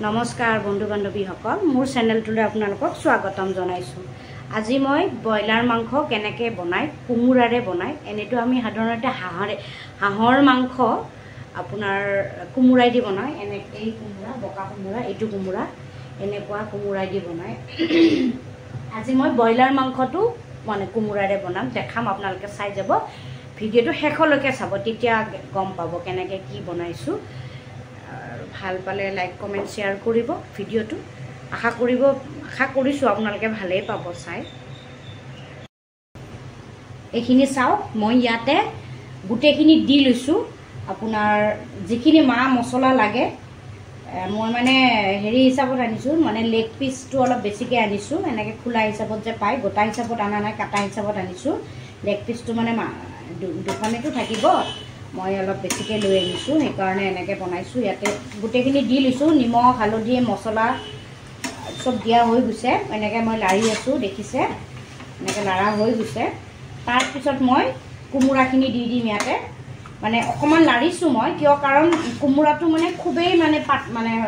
নমস্কাৰ বন্ধু বান্ধৱীসকল, মোৰ চেনেলটোলৈ আপোনালোকক স্বাগতম জনাইছোঁ। আজি মই ব্ৰইলাৰ মাংস কেনেকৈ বনাই, কোমোৰাৰে বনাই। এনেতো আমি সাধাৰণতে হাঁহৰ মাংস আপোনাৰ কোমোৰাই দি বনাই। এই কোমোৰা, বকা কোমোৰা, এইটো কোমোৰা, এনেকুৱা কোমোৰাই দি বনাই। আজি মই ব্ৰইলাৰ মাংসটো মানে কোমোৰাৰে বনাম, দেখাম। আপোনালোকে চাই যাব, ভিডিঅ'টো শেষলৈকে চাব, তেতিয়া গম পাব কেনেকৈ কি বনাইছোঁ। ভাল পালে লাইক কমেণ্ট শ্বেয়াৰ কৰিব ভিডিঅ'টো। আশা কৰিছোঁ আপোনালোকে ভালেই পাব চাই। এইখিনি চাওক, মই ইয়াতে গোটেইখিনি দি লৈছোঁ। আপোনাৰ যিখিনি মা মছলা লাগে, মই মানে হেৰি হিচাপত আনিছোঁ, মানে লেগ পিচটো অলপ বেছিকৈ আনিছোঁ। এনেকৈ খোলা হিচাপত যে পায়, গোটা হিচাপত অনা নাই, কাটা হিচাপত আনিছোঁ। লেগ পিচটো মানে দোকানতো থাকিব, মই অলপ বেছিকৈ লৈ আনিছোঁ, সেইকাৰণে এনেকৈ বনাইছোঁ। ইয়াতে গোটেইখিনি দি লৈছোঁ, নিমখ হালধি মছলা চব দিয়া হৈ গৈছে। এনেকৈ মই লাৰি আছোঁ, দেখিছে, এনেকৈ লাৰা হৈ গৈছে। তাৰপিছত মই কোমোৰাখিনি দি দিম ইয়াতে। মানে অকণমান লাৰিছোঁ মই, কিয় কাৰণ কোমোৰাটো মানে খুবেই মানে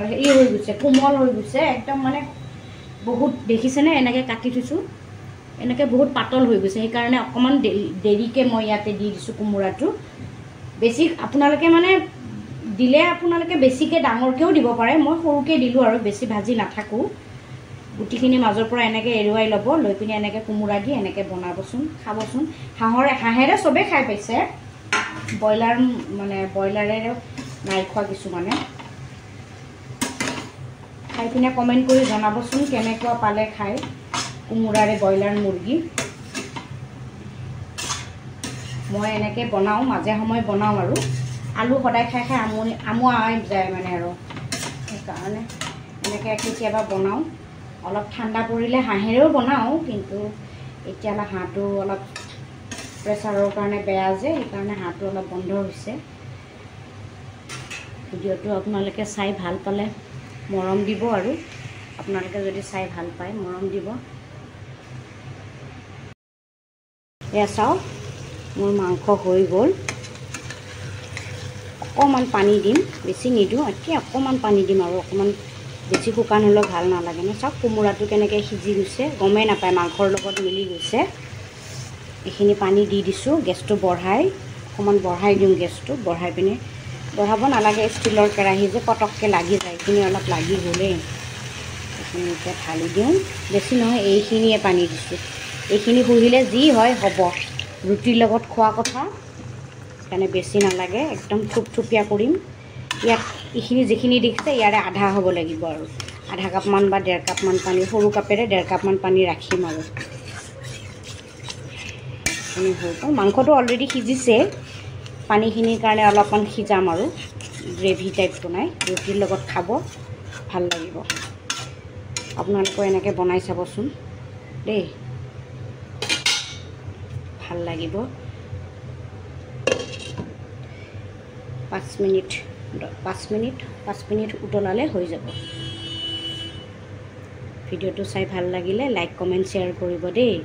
হেৰি হৈ গৈছে, কোমল হৈ গৈছে একদম, মানে বহুত দেখিছেনে, এনেকৈ কাটি থৈছোঁ, এনেকৈ বহুত পাতল হৈ গৈছে। সেইকাৰণে অকণমান দেৰিকৈ মই ইয়াতে দি দিছোঁ কোমোৰাটো। বেছি আপোনালোকে মানে দিলে আপোনালোকে বেছিকৈ ডাঙৰকৈও দিব পাৰে, মই সৰুকৈ দিলোঁ আৰু বেছি ভাজি নাথাকোঁ। গুটিখিনি মাজৰ পৰা এনেকৈ এৰুৱাই ল'ব, লৈ পিনে এনেকৈ কোমোৰা দি এনেকৈ বনাবচোন, খাবচোন। হাঁহেৰে চবেই খাই পাইছে, ব্ৰইলাৰেৰে নাই খোৱা কিছুমানে। খাই পিনে কমেণ্ট কৰি জনাবচোন কেনেকুৱা পালে খাই কোমোৰাৰে ব্ৰইলাৰ মুৰ্গী। মই এনেকৈ বনাওঁ, মাজে সময়ে বনাওঁ আৰু। আলু সদায় খাই খাই আমুৱা যায় মানে, আৰু সেইকাৰণে এনেকৈ কেতিয়াবা বনাওঁ। অলপ ঠাণ্ডা পৰিলে হাঁহেৰেও বনাওঁ, কিন্তু এতিয়া হাঁহটো অলপ প্ৰেছাৰৰ কাৰণে বেয়া যে, সেইকাৰণে হাঁহটো অলপ বন্ধ হৈছে। ভিডিঅ'টো আপোনালোকে চাই ভাল পালে মৰম দিব, আৰু আপোনালোকে যদি চাই ভাল পায় মৰম দিব। এয়া চাওক, মোৰ মাংস হৈ গ'ল। অকণমান পানী দিম, বেছি নিদিওঁ, এতিয়া অকণমান পানী দিম, আৰু অকণমান বেছি শুকান হ'লেও ভাল নালাগে ন। চাওক কোমোৰাটো কেনেকৈ সিজি গৈছে, গমেই নাপায়, মাংসৰ লগত মিলি গৈছে। এইখিনি পানী দি দিছোঁ, গেছটো অকণমান বঢ়াই দিওঁ গেছটো। বঢ়াই পিনে, বঢ়াব নালাগে, ষ্টীলৰ কেৰাহী যে পটককৈ লাগি যায়, এইখিনি অলপ লাগি গ'লেই। এইখিনি এতিয়া ঢালি দিওঁ, বেছি নহয়, এইখিনিয়ে পানী দিছোঁ। এইখিনি শুহিলে যি হয় হ'ব, ৰুটিৰ লগত খোৱা কথা, সেইকাৰণে বেছি নালাগে, একদম থুপথুপীয়া কৰিম। ইয়াত এইখিনি যিখিনি দেখিছে ইয়াৰে আধা হ'ব লাগিব, আৰু আধা কাপমান বা 1.5 কাপমান পানী, সৰু কাপেৰে 1.5 কাপমান পানী ৰাখিম। আৰু হৈ গ'ল, মাংসটো অলৰেডি সিজিছে, পানীখিনিৰ কাৰণে অলপমান সিজাম, আৰু গ্ৰেভি টাইপ বনাই ৰুটিৰ লগত খাব ভাল লাগিব। আপোনালোকেও এনেকৈ বনাই চাবচোন দেই, ভাল লাগিব। 5 মিনিট উতলালে হৈ যাব। ভিডিঅ'টো চাই ভাল লাগিলে লাইক কমেণ্ট শ্বেয়াৰ কৰিব দেই।